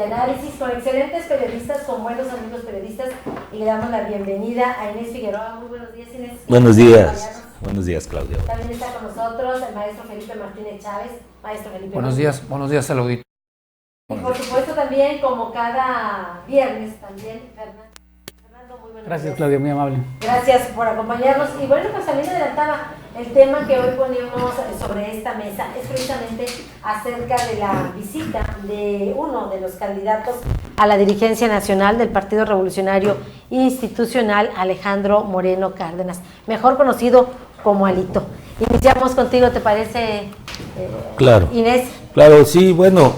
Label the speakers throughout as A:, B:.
A: análisis con excelentes periodistas, con buenos amigos periodistas, y le damos la bienvenida a Inés Figueroa. Muy buenos días, Inés.
B: Buenos días. Buenos días, Claudia.
A: También está con nosotros el maestro Felipe Martínez Chávez. Maestro Felipe.
C: Buenos días al auditorio.
A: Y por supuesto también, como cada viernes, también Fernando. Muy buenos
C: Gracias,
A: días.
C: Claudia, muy amable.
A: Gracias por acompañarnos. Y bueno, pues también adelantaba el tema que hoy ponemos sobre esta mesa, es precisamente acerca de la visita de uno de los candidatos a la dirigencia nacional del Partido Revolucionario Institucional, Alejandro Moreno Cárdenas, mejor conocido como Alito. Iniciamos contigo, ¿te parece,
B: Claro.
A: Inés?
B: Claro, sí, bueno,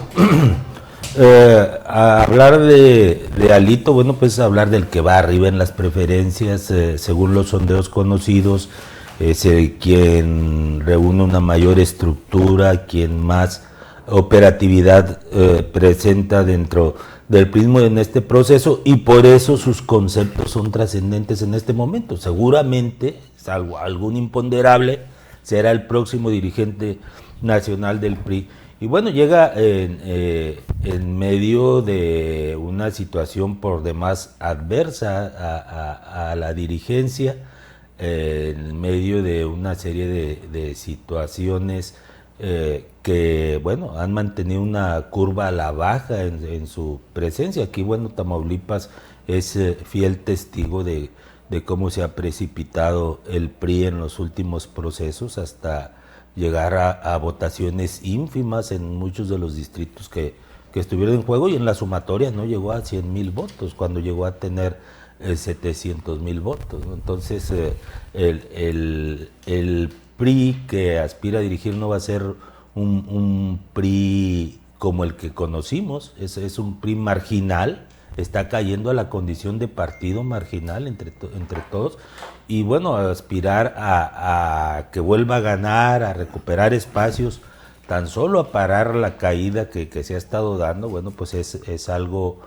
B: a hablar de Alito, bueno, pues hablar del que va arriba en las preferencias, según los sondeos conocidos, es quien reúne una mayor estructura, quien más operatividad presenta dentro del prismo en este proceso, y por eso sus conceptos son trascendentes en este momento. Seguramente, salvo algún imponderable, será el próximo dirigente nacional del PRI. Y bueno, llega en medio de una situación por demás adversa a la dirigencia, en medio de una serie de situaciones que, bueno, han mantenido una curva a la baja en su presencia. Aquí, bueno, Tamaulipas es fiel testigo de cómo se ha precipitado el PRI en los últimos procesos hasta llegar a votaciones ínfimas en muchos de los distritos que estuvieron en juego, y en la sumatoria no llegó a 100,000 votos, cuando llegó a tener 700,000 votos, ¿no? Entonces el PRI que aspira a dirigir no va a ser un PRI como el que conocimos, es un PRI marginal, está cayendo a la condición de partido marginal entre todos, y bueno, aspirar a que vuelva a ganar, a recuperar espacios, tan solo a parar la caída que se ha estado dando, bueno, pues es algo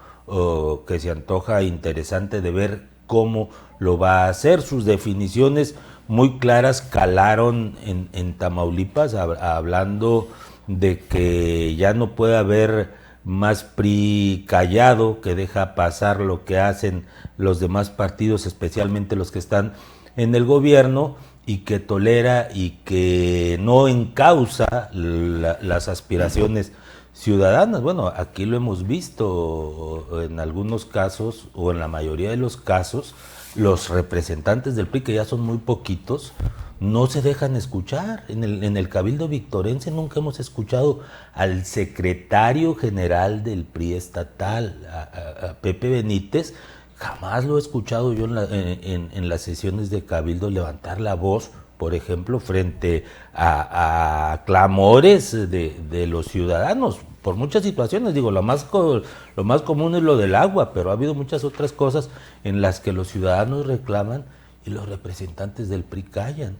B: que se antoja interesante de ver cómo lo va a hacer. Sus definiciones muy claras calaron en Tamaulipas, hablando de que ya no puede haber más PRI callado, que deja pasar lo que hacen los demás partidos, especialmente los que están en el gobierno, y que tolera y que no encausa las aspiraciones ciudadanas. Bueno, aquí lo hemos visto en algunos casos, o en la mayoría de los casos, los representantes del PRI, que ya son muy poquitos, no se dejan escuchar. En el Cabildo Victorense nunca hemos escuchado al secretario general del PRI estatal, a Pepe Benítez. Jamás lo he escuchado yo en las sesiones de Cabildo levantar la voz, por ejemplo, frente a clamores de los ciudadanos, por muchas situaciones. Digo, lo más común es lo del agua, pero ha habido muchas otras cosas en las que los ciudadanos reclaman y los representantes del PRI callan.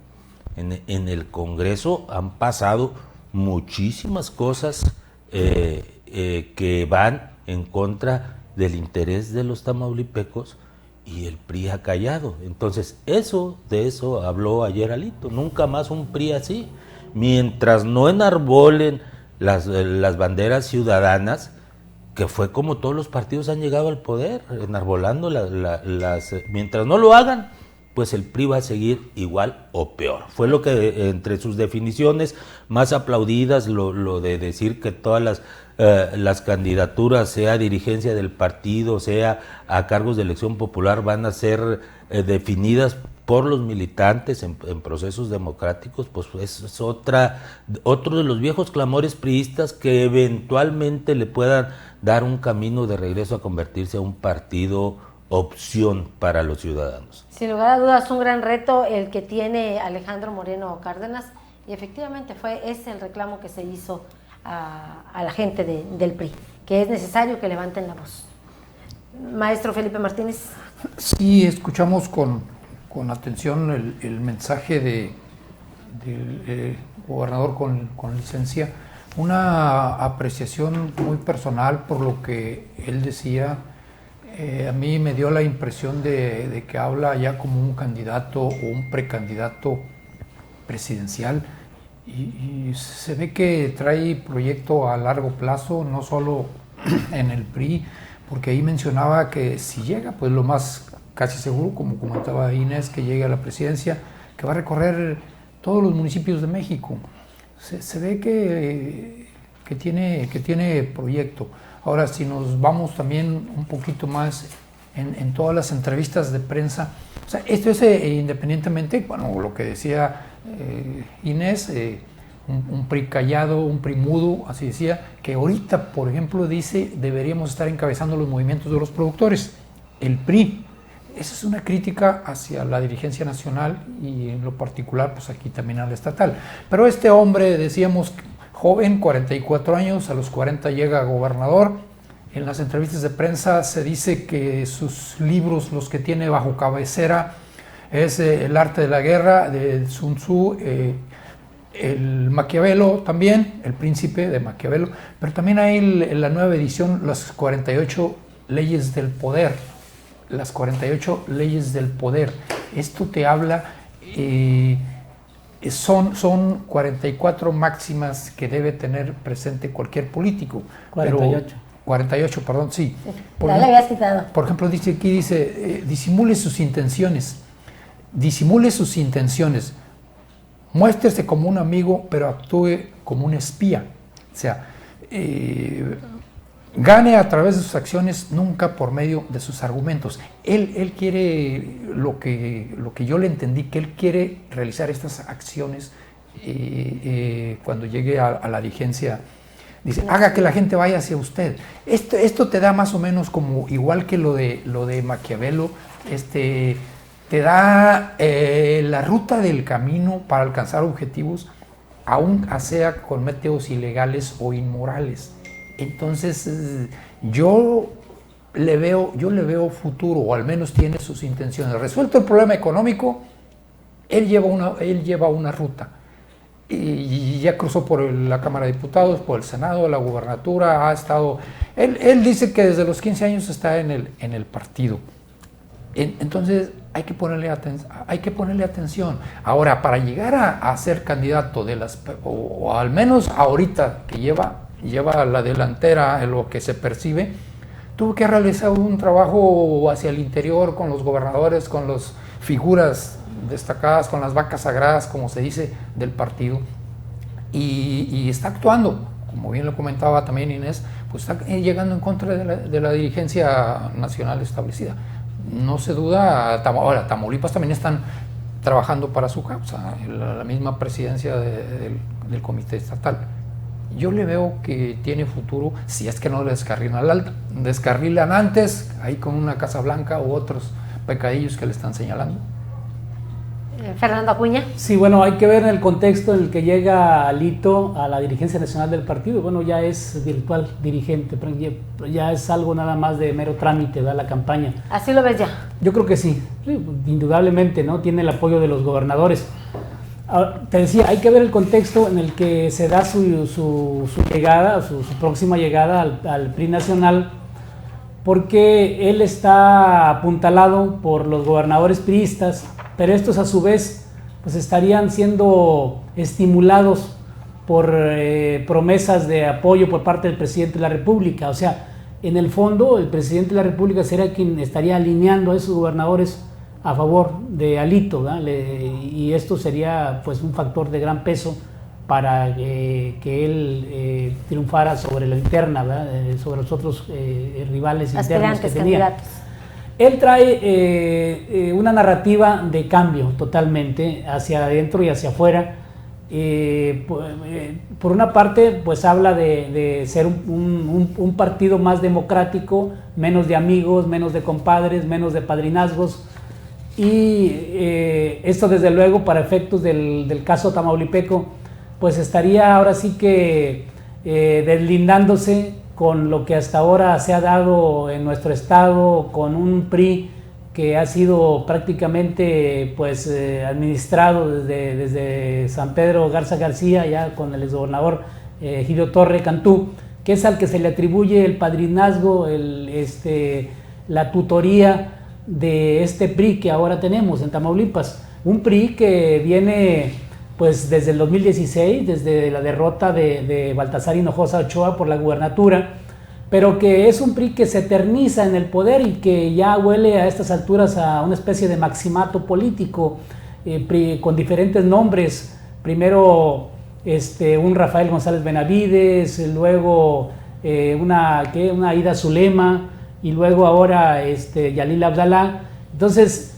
B: En el Congreso han pasado muchísimas cosas que van en contra del interés de los tamaulipecos, y el PRI ha callado. Entonces, de eso habló ayer Alito. Nunca más un PRI así. Mientras no enarbolen las banderas ciudadanas, que fue como todos los partidos han llegado al poder, enarbolando mientras no lo hagan, pues el PRI va a seguir igual o peor. Fue lo que, entre sus definiciones más aplaudidas, lo de decir que todas las candidaturas, sea dirigencia del partido, sea a cargos de elección popular, van a ser definidas por los militantes en procesos democráticos, pues es otro de los viejos clamores priistas que eventualmente le puedan dar un camino de regreso a convertirse a un partido opción para los ciudadanos.
A: Sin lugar a dudas, un gran reto el que tiene Alejandro Moreno Cárdenas, y efectivamente es el reclamo que se hizo a la gente del PRI, que es necesario que levanten la voz. Maestro Felipe Martínez.
C: Sí, escuchamos con atención el mensaje del gobernador con licencia, una apreciación muy personal por lo que él decía. A mí me dio la impresión de que habla ya como un candidato o un precandidato presidencial, y se ve que trae proyecto a largo plazo, no solo en el PRI, porque ahí mencionaba que si llega, pues lo más casi seguro, como comentaba Inés, que llegue a la presidencia, que va a recorrer todos los municipios de México. Se ve que tiene proyecto. Ahora, si nos vamos también un poquito más en todas las entrevistas de prensa, o sea, esto es independientemente, bueno, lo que decía Inés, un PRI callado, un PRI mudo, así decía, que ahorita, por ejemplo, dice, deberíamos estar encabezando los movimientos de los productores, el PRI. Esa es una crítica hacia la dirigencia nacional y en lo particular, pues aquí también a la estatal. Pero este hombre, decíamos, joven, 44 años, a los 40 llega a gobernador. En las entrevistas de prensa se dice que sus libros, los que tiene bajo cabecera, es El arte de la guerra, de Sun Tzu, el Maquiavelo también, El príncipe de Maquiavelo, pero también hay en la nueva edición las 48 leyes del poder. Las 48 leyes del poder. Esto te habla, son 44 máximas que debe tener presente cualquier político.
D: 48.
C: Pero, 48, perdón, sí.
A: Ya le habías quitado.
C: Por ejemplo, dice, disimule sus intenciones. Disimule sus intenciones. Muéstrese como un amigo, pero actúe como un espía. O sea, gane a través de sus acciones, nunca por medio de sus argumentos. Él quiere, lo que yo le entendí, que él quiere realizar estas acciones cuando llegue a la dirigencia. Dice, haga que la gente vaya hacia usted. Esto te da más o menos como, igual que lo de Maquiavelo, te da la ruta del camino para alcanzar objetivos, aun sea con métodos ilegales o inmorales. Entonces, yo le veo futuro, o al menos tiene sus intenciones. Resuelto el problema económico, él lleva una ruta. Y ya cruzó por la Cámara de Diputados, por el Senado, la gubernatura, ha estado... Él dice que desde los 15 años está en el partido. Entonces hay que ponerle atención. Ahora, para llegar a ser candidato o al menos ahorita que lleva la delantera en lo que se percibe, tuvo que realizar un trabajo hacia el interior con los gobernadores, con las figuras destacadas, con las vacas sagradas, como se dice, del partido, y está actuando, como bien lo comentaba también Inés, pues está llegando en contra de la dirigencia nacional establecida. No se duda, ahora Tamaulipas también están trabajando para su causa, la misma presidencia del comité estatal. Yo le veo que tiene futuro, si es que no descarrilan antes, ahí con una Casa Blanca u otros pecadillos que le están señalando.
A: Fernando Acuña.
D: Sí, bueno, hay que ver en el contexto en el que llega Alito a la dirigencia nacional del partido. Bueno, ya es virtual dirigente, ya es algo nada más de mero trámite, ¿verdad? La campaña.
A: ¿Así lo ves ya?
D: Yo creo que sí, indudablemente, ¿no? Tiene el apoyo de los gobernadores. Ahora, te decía, hay que ver el contexto en el que se da su llegada, su próxima llegada al PRI nacional, porque él está apuntalado por los gobernadores priistas, pero estos a su vez pues estarían siendo estimulados por promesas de apoyo por parte del presidente de la República. O sea, en el fondo el presidente de la República sería quien estaría alineando a esos gobernadores a favor de Alito, ¿verdad? Y esto sería pues un factor de gran peso para que él triunfara sobre la interna, ¿verdad? Sobre los otros rivales internos que tenía. Candidatos. Él trae una narrativa de cambio totalmente hacia adentro y hacia afuera. Por una parte, pues habla de ser un partido más democrático, menos de amigos, menos de compadres, menos de padrinazgos. Y esto desde luego para efectos del caso tamaulipeco, pues estaría ahora sí que deslindándose con lo que hasta ahora se ha dado en nuestro estado, con un PRI que ha sido prácticamente pues administrado desde San Pedro Garza García, ya con el exgobernador Egidio Torre Cantú, que es al que se le atribuye el padrinazgo, la tutoría de este PRI que ahora tenemos en Tamaulipas. Un PRI que viene pues desde el 2016, desde la derrota de Baltasar Hinojosa Ochoa por la gubernatura, pero que es un PRI que se eterniza en el poder y que ya huele a estas alturas a una especie de maximato político, con diferentes nombres. Primero un Rafael González Benavides, luego una Aida Zulema, y luego ahora Yalil Abdalá. Entonces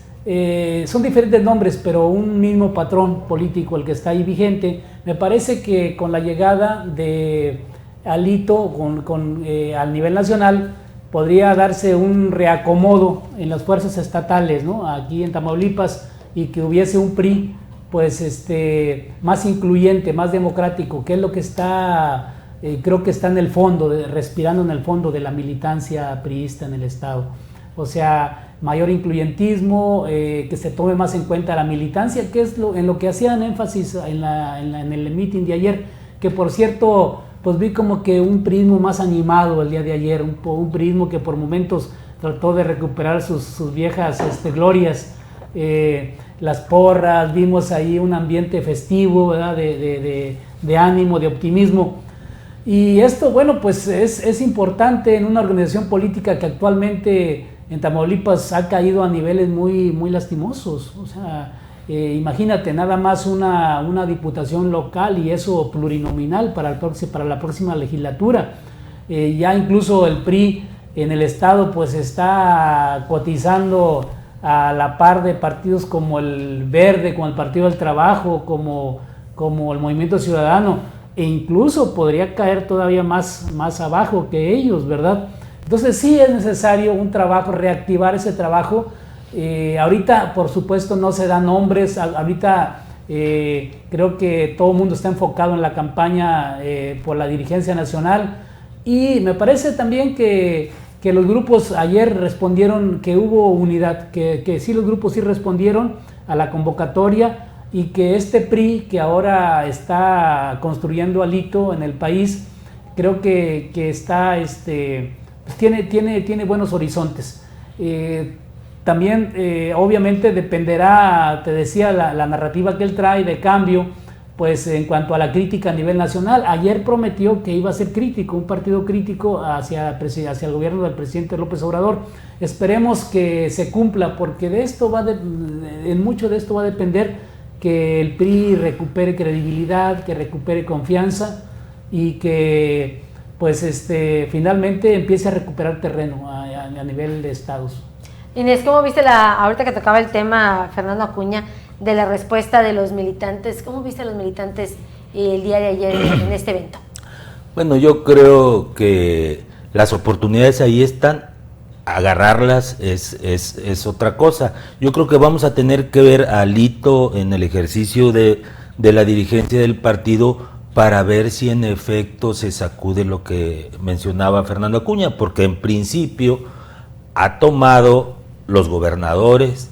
D: son diferentes nombres, pero un mismo patrón político el que está ahí vigente. Me parece que con la llegada de Alito al nivel nacional podría darse un reacomodo en las fuerzas estatales, ¿no? Aquí en Tamaulipas, y que hubiese un PRI pues más incluyente, más democrático, que es lo que está, creo que está en el fondo, respirando en el fondo de la militancia priista en el Estado. O sea, mayor incluyentismo, que se tome más en cuenta la militancia, que es en lo que hacían énfasis en el meeting de ayer, que por cierto, pues vi como que un prismo más animado el día de ayer, un prismo que por momentos trató de recuperar sus viejas glorias, las porras, vimos ahí un ambiente festivo, ¿verdad? De ánimo, de optimismo. Y esto, bueno, pues es importante en una organización política que actualmente en Tamaulipas ha caído a niveles muy, muy lastimosos. O sea, imagínate, nada más una diputación local, y eso plurinominal para la próxima legislatura. Ya incluso el PRI en el Estado pues está cotizando a la par de partidos como el Verde, como el Partido del Trabajo, como el Movimiento Ciudadano, e incluso podría caer todavía más abajo que ellos, ¿verdad? Entonces sí es necesario un trabajo, reactivar ese trabajo. Ahorita, por supuesto, no se dan nombres. Ahorita creo que todo el mundo está enfocado en la campaña por la dirigencia nacional, y me parece también que los grupos ayer respondieron, que hubo unidad, que sí, los grupos sí respondieron a la convocatoria, y que este PRI que ahora está construyendo Alito en el país, creo que está pues tiene buenos horizontes. También obviamente dependerá, te decía, la narrativa que él trae de cambio, pues en cuanto a la crítica a nivel nacional. Ayer prometió que iba a ser crítico, un partido crítico hacia el gobierno del presidente López Obrador. Esperemos que se cumpla, porque de esto en mucho de esto va a depender que el PRI recupere credibilidad, que recupere confianza, y que pues finalmente empiece a recuperar terreno a nivel de estados.
A: Inés, ¿cómo viste ahorita que tocaba el tema, Fernando Acuña, de la respuesta de los militantes? ¿Cómo viste a los militantes el día de ayer en este evento?
B: Bueno, yo creo que las oportunidades ahí están, agarrarlas es otra cosa. Yo creo que vamos a tener que ver a Alito en el ejercicio de la dirigencia del partido para ver si en efecto se sacude lo que mencionaba Fernando Acuña, porque en principio ha tomado los gobernadores,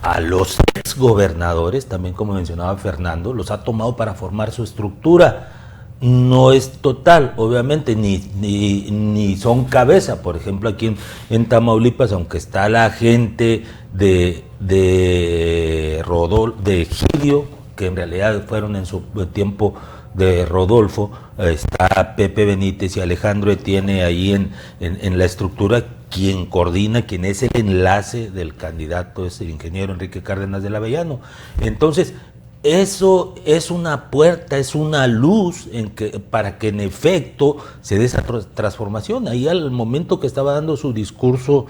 B: a los exgobernadores, también como mencionaba Fernando, los ha tomado para formar su estructura. No es total, obviamente, ni son cabeza. Por ejemplo, aquí en Tamaulipas, aunque está la gente de Egidio, que en realidad fueron en su tiempo de Rodolfo, está Pepe Benítez y Alejandro Etienne ahí en la estructura. Quien coordina, quien es el enlace del candidato es el ingeniero Enrique Cárdenas del Avellano. Entonces, eso es una puerta, es una luz para que en efecto se dé esa transformación. Ahí al momento que estaba dando su discurso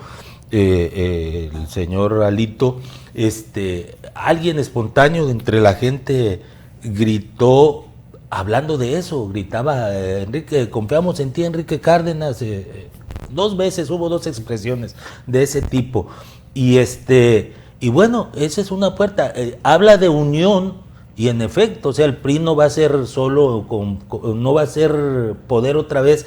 B: el señor Alito, alguien espontáneo de entre la gente gritó, hablando de eso, gritaba, Enrique, confiamos en ti, Enrique Cárdenas. 2 veces hubo 2 expresiones de ese tipo, y bueno, esa es una puerta. Habla de unión, y en efecto, o sea, el PRI no va a ser solo no va a ser poder otra vez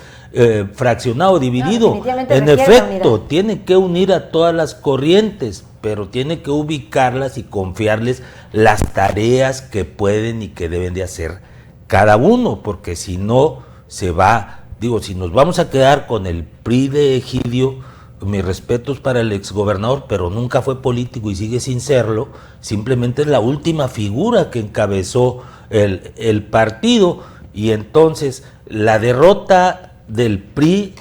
B: fraccionado, dividido. En efecto, tiene que unir a todas las corrientes, pero tiene que ubicarlas y confiarles las tareas que pueden y que deben de hacer cada uno, porque si no se va. Digo, si nos vamos a quedar con el PRI de Egidio, mis respetos para el exgobernador, pero nunca fue político y sigue sin serlo, simplemente es la última figura que encabezó el partido, y entonces la derrota del PRI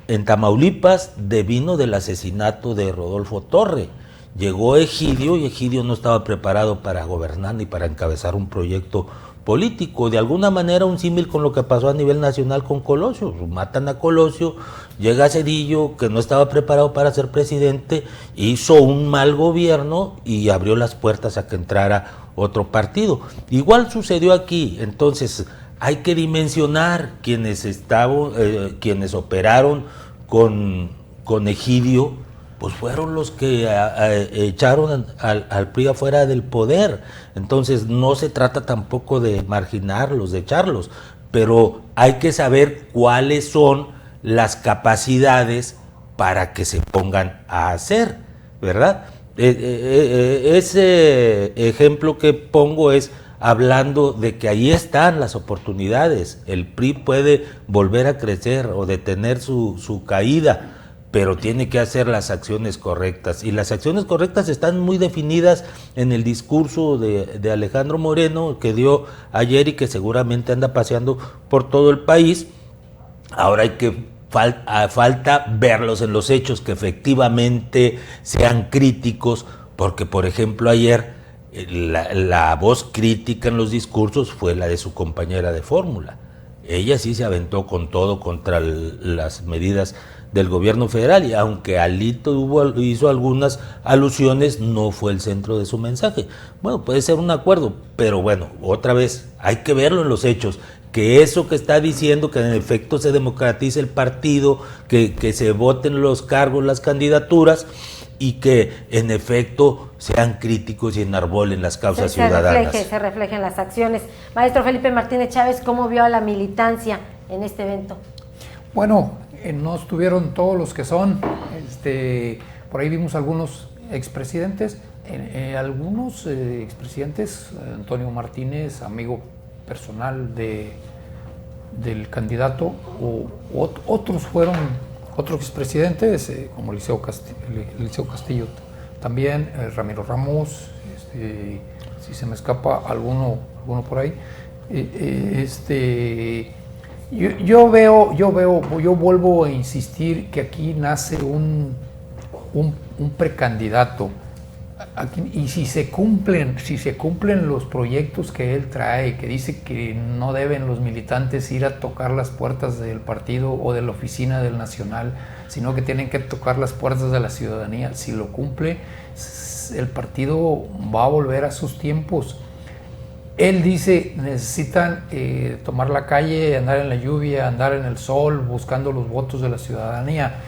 B: en Tamaulipas devino del asesinato de Rodolfo Torre. Llegó Egidio y Egidio no estaba preparado para gobernar ni para encabezar un proyecto político. De alguna manera un símil con lo que pasó a nivel nacional con Colosio. Matan a Colosio, llega Zedillo, que no estaba preparado para ser presidente, hizo un mal gobierno y abrió las puertas a que entrara otro partido. Igual sucedió aquí. Entonces hay que dimensionar quienes operaron con Egidio, pues fueron los que echaron al PRI afuera del poder. Entonces no se trata tampoco de marginarlos, de echarlos, pero hay que saber cuáles son las capacidades para que se pongan a hacer, ¿verdad? Ese ejemplo que pongo es hablando de que ahí están las oportunidades. El PRI puede volver a crecer o detener su caída, pero tiene que hacer las acciones correctas, y las acciones correctas están muy definidas en el discurso de Alejandro Moreno que dio ayer y que seguramente anda paseando por todo el país. Ahora hay que falta verlos en los hechos, que efectivamente sean críticos, porque por ejemplo ayer la voz crítica en los discursos fue la de su compañera de fórmula. Ella sí se aventó con todo contra las medidas del gobierno federal, y aunque Alito hizo algunas alusiones, no fue el centro de su mensaje. Bueno, puede ser un acuerdo, pero bueno, otra vez, hay que verlo en los hechos, que eso que está diciendo, que en efecto se democratice el partido, que se voten los cargos, las candidaturas, y que en efecto sean críticos y enarbolen las causas ciudadanas.
A: Se refleje en las acciones. Maestro Felipe Martínez Chávez, ¿cómo vio a la militancia en este evento?
C: Bueno, no estuvieron todos los que son, por ahí vimos algunos expresidentes, algunos expresidentes, Antonio Martínez, amigo personal del candidato, otros fueron otros expresidentes, como Liceo Castillo también, Ramiro Ramos, si se me escapa alguno por ahí, yo vuelvo a insistir que aquí nace un precandidato. Aquí, y si se cumplen los proyectos que él trae, que dice que no deben los militantes ir a tocar las puertas del partido o de la oficina del Nacional, sino que tienen que tocar las puertas de la ciudadanía, si lo cumple, el partido va a volver a sus tiempos. Él dice, necesitan tomar la calle, andar en la lluvia, andar en el sol, buscando los votos de la ciudadanía.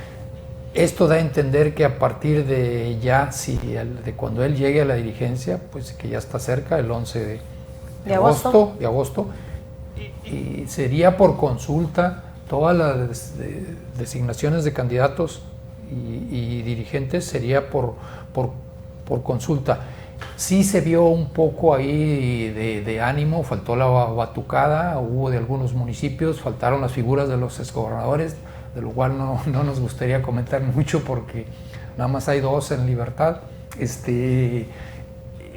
C: Esto da a entender que a partir de ya, de cuando él llegue a la dirigencia, pues que ya está cerca, el 11 de agosto, y sería por consulta, todas las designaciones de candidatos y dirigentes sería por consulta. Sí se vio un poco ahí de ánimo, faltó la batucada, hubo de algunos municipios, faltaron las figuras de los exgobernadores, de lo cual no nos gustaría comentar mucho porque nada más hay 2 en libertad.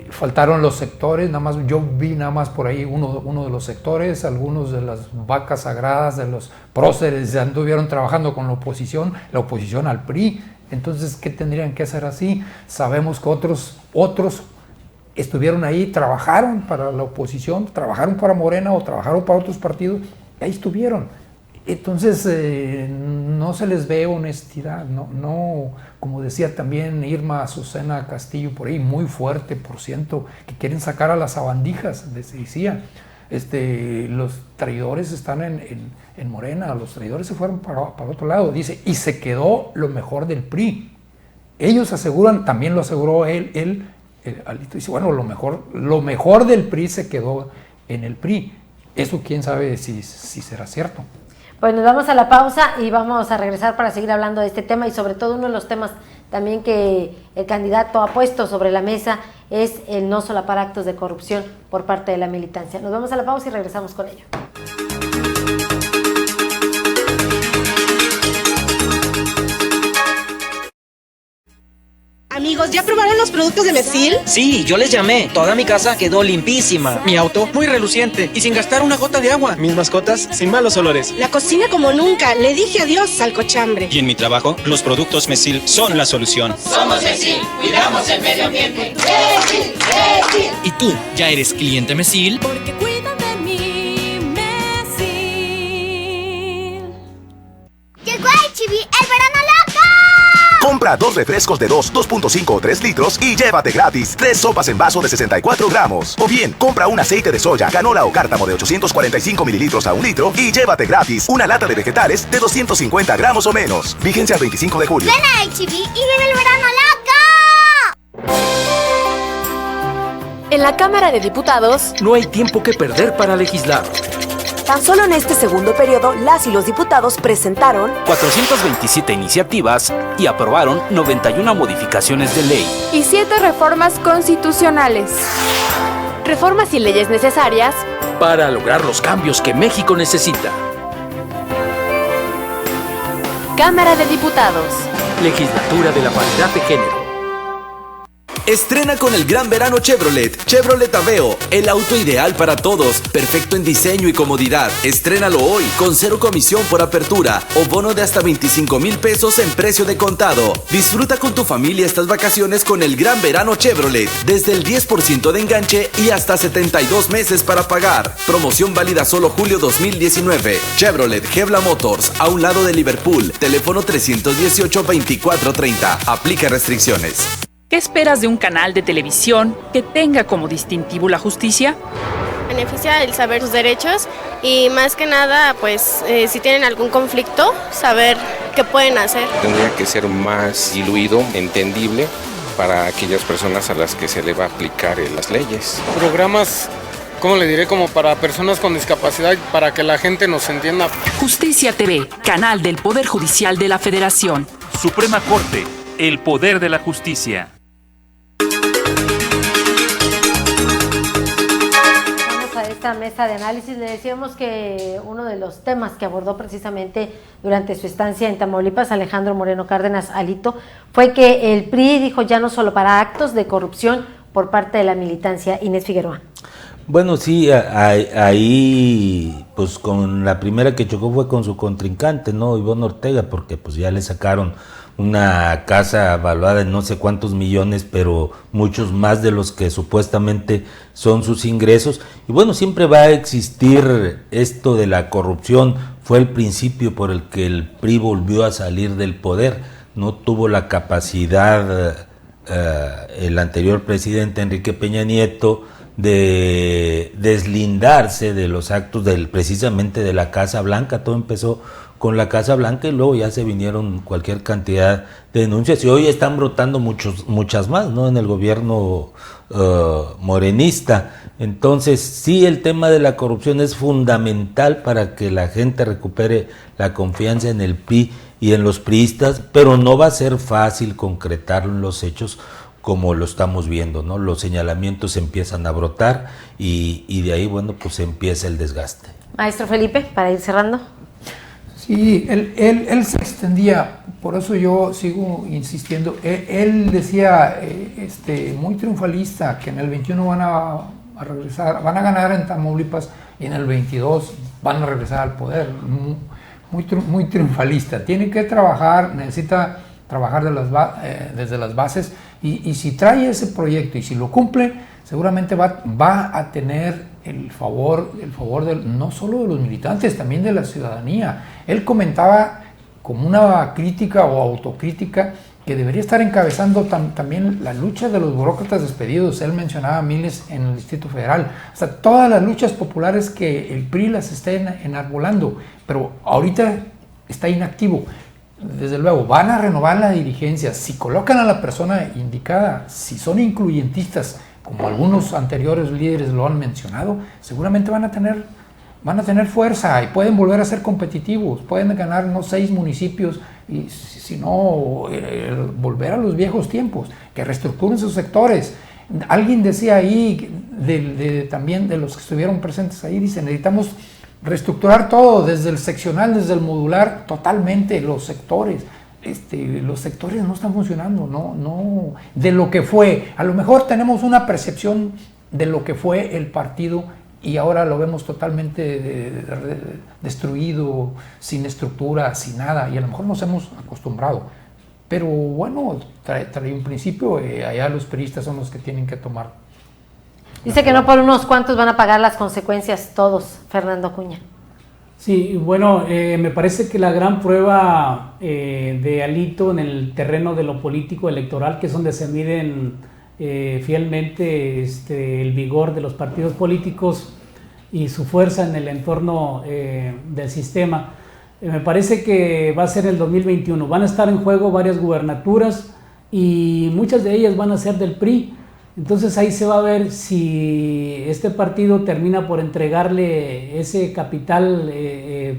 C: Faltaron los sectores, yo vi por ahí uno de los sectores, algunos de las vacas sagradas, de los próceres, anduvieron trabajando con la oposición al PRI. Entonces, ¿qué tendrían que hacer así? Sabemos que otros estuvieron ahí, trabajaron para la oposición, trabajaron para Morena o trabajaron para otros partidos, ahí estuvieron. Entonces, no se les ve honestidad, no, como decía también Irma Azucena Castillo por ahí, muy fuerte, por ciento, que quieren sacar a las sabandijas, decía. Los traidores están en Morena, los traidores se fueron para otro lado, dice, y se quedó lo mejor del PRI. Ellos aseguran, también lo aseguró él, Alito dice, bueno, lo mejor del PRI se quedó en el PRI. Eso quién sabe si será cierto.
A: Pues nos vamos a la pausa y vamos a regresar para seguir hablando de este tema, y sobre todo uno de los temas también que el candidato ha puesto sobre la mesa es el no solapar actos de corrupción por parte de la militancia. Nos vamos a la pausa y regresamos con ello.
E: A Amigos, ¿ya probaron los productos de Mesil?
F: Sí, yo les llamé. Toda mi casa quedó limpísima. Mi auto muy reluciente y sin gastar una gota de agua. Mis mascotas sin malos olores.
E: La cocina como nunca. Le dije adiós al cochambre.
G: Y en mi trabajo, los productos Mesil son la solución.
H: Somos Mesil, cuidamos el medio ambiente. Mesil, Mesil.
I: ¿Y tú, ya eres cliente Mesil?
J: Porque cuidan de mí, Mesil.
K: Llegó HB, el verano loco.
L: Compra 2 refrescos de 2.5 o 3 litros y llévate gratis 3 sopas en vaso de 64 gramos. O bien, compra un aceite de soya, canola o cártamo de 845 mililitros a 1 litro y llévate gratis una lata de vegetales de 250 gramos o menos. Vigencia al 25 de julio.
K: Ven a HB y vive el verano loco.
M: En la Cámara de Diputados
N: no hay tiempo que perder para legislar.
M: Tan solo en este segundo periodo, las y los diputados presentaron
N: 427 iniciativas y aprobaron 91 modificaciones de ley
M: y 7 reformas constitucionales. Reformas y leyes necesarias
N: para lograr los cambios que México necesita.
M: Cámara de Diputados.
N: Legislatura de la Paridad de Género.
O: Estrena con el Gran Verano Chevrolet. Chevrolet Aveo, el auto ideal para todos, perfecto en diseño y comodidad. Estrénalo hoy con 0 comisión por apertura o bono de hasta 25,000 pesos en precio de contado. Disfruta con tu familia estas vacaciones con el Gran Verano Chevrolet, desde el 10% de enganche y hasta 72 meses para pagar. Promoción válida solo julio 2019. Chevrolet Gebla Motors, a un lado de Liverpool. Teléfono 318-2430. Aplica restricciones.
P: ¿Qué esperas de un canal de televisión que tenga como distintivo la justicia?
Q: Beneficia el saber sus derechos y más que nada, pues, si tienen algún conflicto, saber qué pueden hacer.
R: Tendría que ser más diluido, entendible para aquellas personas a las que se le va a aplicar las leyes.
S: Programas, ¿cómo le diré? Como para personas con discapacidad, para que la gente nos entienda.
P: Justicia TV, canal del Poder Judicial de la Federación.
T: Suprema Corte, el poder de la justicia.
A: Esta mesa de análisis le decíamos que uno de los temas que abordó precisamente durante su estancia en Tamaulipas, Alejandro Moreno Cárdenas Alito, fue que el PRI dijo ya no solo para actos de corrupción por parte de la militancia. Inés Figueroa.
B: Bueno, sí, ahí pues con la primera que chocó fue con su contrincante, ¿no? Ivonne Ortega, porque pues ya le sacaron una casa valuada en no sé cuántos millones, pero muchos más de los que supuestamente son sus ingresos. Y bueno, siempre va a existir esto de la corrupción. Fue el principio por el que el PRI volvió a salir del poder. No tuvo la capacidad el anterior presidente Enrique Peña Nieto de deslindarse de los actos precisamente de la Casa Blanca. Todo empezó con la Casa Blanca y luego ya se vinieron cualquier cantidad de denuncias y hoy están brotando muchas más, ¿no? En el gobierno morenista. Entonces sí, el tema de la corrupción es fundamental para que la gente recupere la confianza en el PRI y en los priistas, pero no va a ser fácil concretarlo en los hechos como lo estamos viendo, ¿no? Los señalamientos empiezan a brotar y de ahí, bueno, pues empieza el desgaste. Maestro Felipe, para ir cerrando.
C: Sí, él se extendía, por eso yo sigo insistiendo. Él decía, muy triunfalista, que en el 21 van a regresar, van a ganar en Tamaulipas y en el 22 van a regresar al poder. Muy triunfalista. Tiene que trabajar, necesita trabajar desde las bases y si trae ese proyecto y si lo cumple, seguramente va a tener el favor no solo de los militantes, también de la ciudadanía. Él comentaba como una crítica o autocrítica que debería estar encabezando también la lucha de los burócratas despedidos. Él mencionaba miles en el Distrito Federal, o sea, todas las luchas populares que el PRI las está enarbolando, pero ahorita está inactivo. Desde luego, van a renovar la dirigencia, si colocan a la persona indicada, si son incluyentistas, como algunos anteriores líderes lo han mencionado, seguramente van a tener fuerza y pueden volver a ser competitivos, pueden ganar 6 municipios y si no, volver a los viejos tiempos, que reestructuren sus sectores. Alguien decía ahí, también de los que estuvieron presentes ahí, dice, necesitamos reestructurar todo, desde el seccional, desde el modular, totalmente los sectores. los sectores no están funcionando, no de lo que fue. A lo mejor tenemos una percepción de lo que fue el partido y ahora lo vemos totalmente destruido, sin estructura, sin nada, y a lo mejor nos hemos acostumbrado. Pero bueno, trae un principio, allá los periodistas son los que tienen que tomar.
A: Dice que no por unos cuantos van a pagar las consecuencias todos, Fernando Acuña.
D: Sí, bueno, me parece que la gran prueba de Alito en el terreno de lo político electoral, que es donde se miden fielmente el vigor de los partidos políticos y su fuerza en el entorno del sistema, me parece que va a ser el 2021. Van a estar en juego varias gubernaturas y muchas de ellas van a ser del PRI. Entonces ahí se va a ver si este partido termina por entregarle ese capital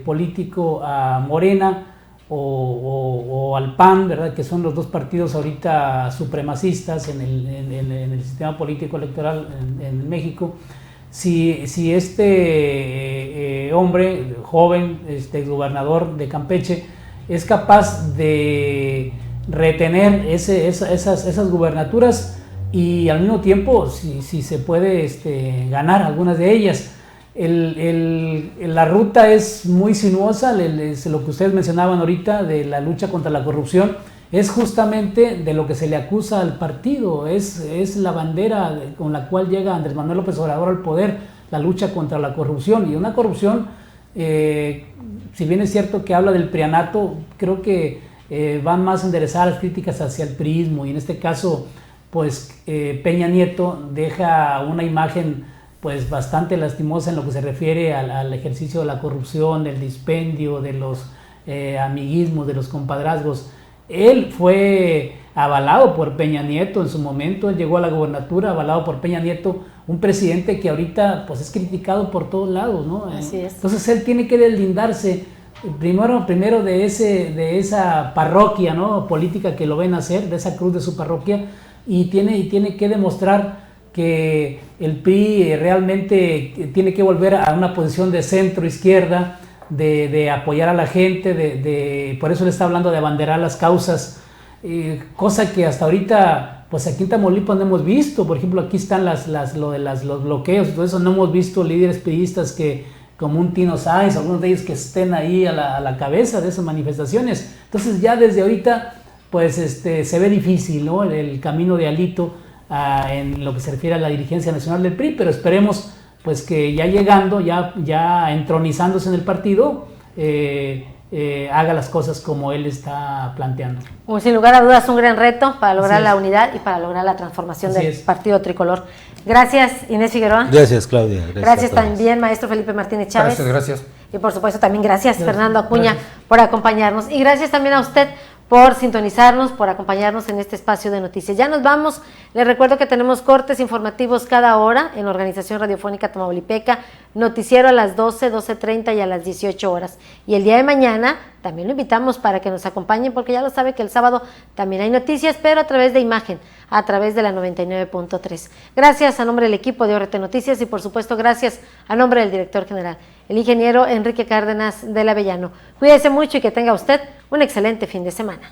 D: político a Morena o al PAN, ¿verdad? Que son los dos partidos ahorita supremacistas en el sistema político electoral en México. Si este hombre joven, gobernador de Campeche, es capaz de retener esas gubernaturas y al mismo tiempo si se puede ganar algunas de ellas. La ruta es muy sinuosa, lo que ustedes mencionaban ahorita de la lucha contra la corrupción es justamente de lo que se le acusa al partido, es la bandera con la cual llega Andrés Manuel López Obrador al poder, la lucha contra la corrupción, y una corrupción, si bien es cierto que habla del prianato, creo que van más a enderezar las críticas hacia el priismo, y en este caso pues Peña Nieto deja una imagen pues bastante lastimosa en lo que se refiere al ejercicio de la corrupción, del dispendio, de los amiguismos, de los compadrazgos. Él fue avalado por Peña Nieto en su momento, él llegó a la gobernatura avalado por Peña Nieto, un presidente que ahorita pues es criticado por todos lados, ¿no?
A: Así es.
D: Entonces él tiene que deslindarse primero de esa parroquia, ¿no? Política que lo ven hacer, de esa cruz de su parroquia, y tiene que demostrar que el PRI realmente tiene que volver a una posición de centro-izquierda, de apoyar a la gente, por eso le está hablando de abanderar las causas, cosa que hasta ahorita, pues aquí en Tamaulipas no hemos visto. Por ejemplo, aquí están los bloqueos, todo eso, no hemos visto líderes priistas que, como un Tino Sáenz, algunos de ellos que estén ahí a la cabeza de esas manifestaciones. Entonces ya desde ahorita pues se ve difícil, ¿no? El camino de Alito en lo que se refiere a la dirigencia nacional del PRI, pero esperemos pues que ya llegando, ya entronizándose en el partido, haga las cosas como él está planteando.
A: Pues sin lugar a dudas un gran reto para lograr la unidad y para lograr la transformación del partido tricolor. Gracias, Inés Figueroa.
B: Gracias, Claudia.
A: Gracias también, maestro Felipe Martínez Chávez.
C: Gracias.
A: Y por supuesto también gracias Fernando Acuña por acompañarnos. Y gracias también a usted por sintonizarnos, por acompañarnos en este espacio de noticias. Ya nos vamos. Les recuerdo que tenemos cortes informativos cada hora en Organización Radiofónica Tamaulipeca, noticiero a las 12, 12:30 y a las 18 horas. Y el día de mañana también lo invitamos para que nos acompañen, porque ya lo sabe que el sábado también hay noticias, pero a través de imagen, a través de la 99.3. Gracias a nombre del equipo de ORT Noticias y por supuesto gracias a nombre del director general, el ingeniero Enrique Cárdenas del Avellano. Cuídese mucho y que tenga usted un excelente fin de semana.